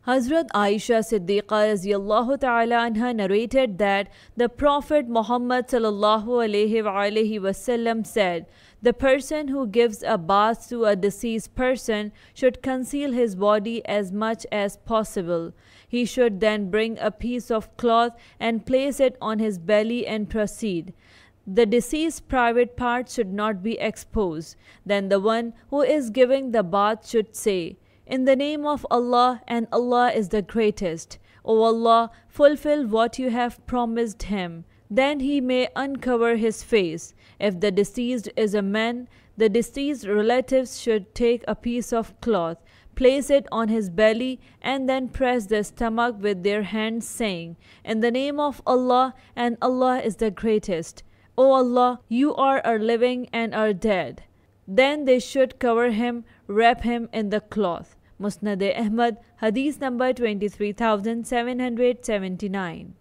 Hazrat Aisha Siddiqa radhiyallahu ta'ala anha narrated that the Prophet Muhammad sallallahu alaihi wasallam said, "The person who gives a bath to a deceased person should conceal his body as much as possible. He should then bring a piece of cloth and place it on his belly and proceed. The deceased's private parts should not be exposed. Then the one who is giving the bath should say, 'In the name of Allah, and Allah is the greatest. O Allah, fulfill what you have promised him.' Then he may uncover his face. If the deceased is a man, the deceased relatives should take a piece of cloth, place it on his belly, and then press the stomach with their hands, saying, 'In the name of Allah, and Allah is the greatest. O Allah, you are our living and our dead.' Then they should cover him, wrap him in the cloth." Musnad Ahmad, Hadith number 23779.